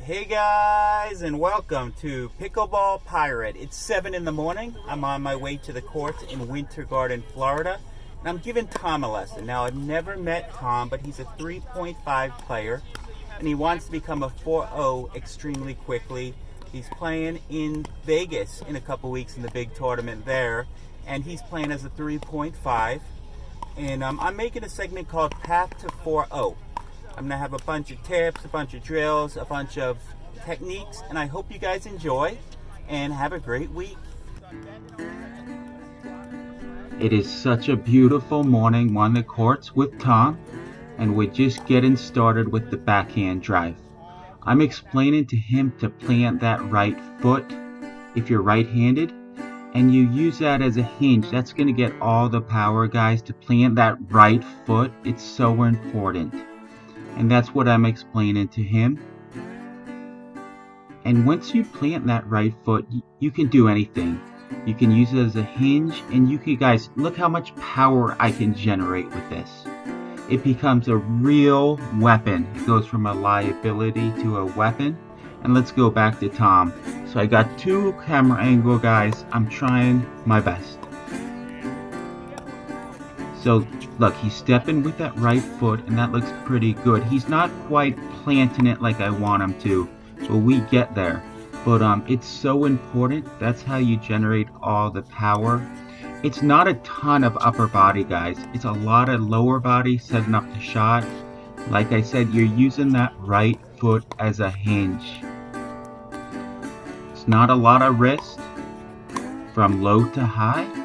Hey guys, and welcome to Pickleball Pirate. It's 7 in the morning. I'm on my way to the courts in Winter Garden, Florida, and I'm giving Tom a lesson. Now, I've never met Tom, but he's a 3.5 player, and he wants to become a 4.0 extremely quickly. He's playing in Vegas in a couple weeks in the big tournament there, and he's playing as a 3.5. And I'm making a segment called Path to 4.0. I'm going to have a bunch of tips, a bunch of drills, a bunch of techniques, and I hope you guys enjoy and have a great week. It is such a beautiful morning on the courts with Tom, and we're just getting started with the backhand drive. I'm explaining to him to plant that right foot if you're right-handed, and you use that as a hinge. That's going to get all the power, guys, to plant that right foot. It's so important. And that's what I'm explaining to him. And once you plant that right foot, you can do anything. You can use it as a hinge, and you can, guys, look how much power I can generate with this. It becomes a real weapon. It goes from a liability to a weapon. And let's go back to Tom. So I got two camera angle, guys. I'm trying my best. So look, he's stepping with that right foot, and that looks pretty good. He's not quite planting it like I want him to, but we get there. But it's so important. That's how you generate all the power. It's not a ton of upper body, guys. It's a lot of lower body setting up the shot. Like I said, you're using that right foot as a hinge. It's not a lot of wrist from low to high.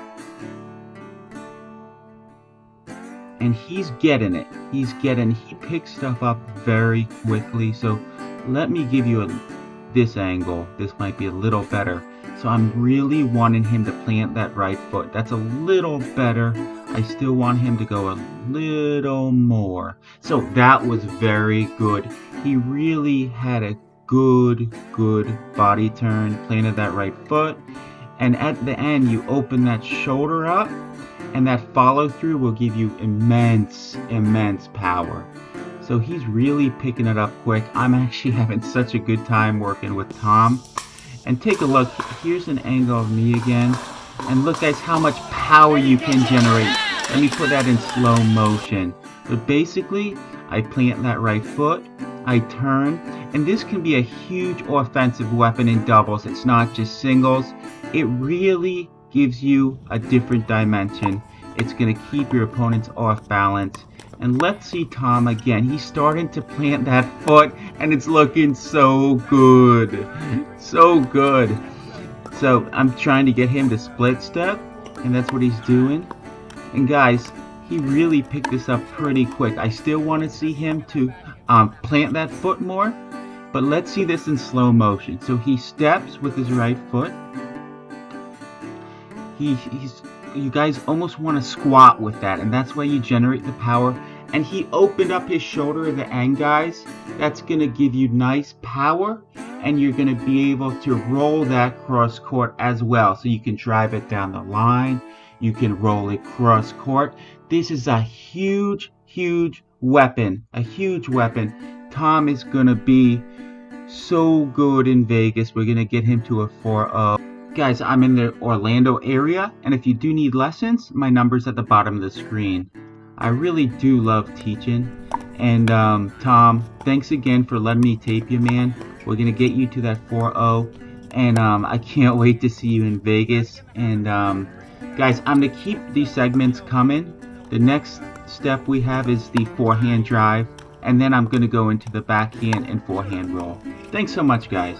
And he's getting it. He picks stuff up very quickly. So let me give you this angle. This might be a little better. So I'm really wanting him to plant that right foot. That's a little better. I still want him to go a little more. So that was very good. He really had a good body turn, planted that right foot. And at the end, you open that shoulder up, and that follow through will give you immense power. So he's really picking it up quick. I'm actually having such a good time working with Tom. And take a look, here's an angle of me again. And look, guys, how much power you can generate. Let me put that in slow motion. But basically, I plant that right foot, I turn, and this can be a huge offensive weapon in doubles. It's not just singles. It really gives you a different dimension. It's going to keep your opponents off balance. And let's see Tom again. He's starting to plant that foot, and it's looking so good. So good. So I'm trying to get him to split step, and that's what he's doing. And guys, he really picked this up pretty quick. I still want to see him to plant that foot more, but let's see this in slow motion. So he steps with his right foot. You guys almost want to squat with that, and that's why you generate the power. And he opened up his shoulder at the end, guys. That's going to give you nice power, and you're going to be able to roll that cross court as well. So you can drive it down the line. You can roll it cross court. This is a huge weapon. A huge weapon. Tom is going to be so good in Vegas. We're going to get him to a 4.0. Guys, I'm in the Orlando area, and if you do need lessons, my number's at the bottom of the screen. I really do love teaching. And Tom, thanks again for letting me tape you, man. We're gonna get you to that 4.0, and I can't wait to see you in Vegas. And guys, I'm gonna keep these segments coming. The next step we have is the forehand drive, and then I'm gonna go into the backhand and forehand roll. Thanks so much, guys.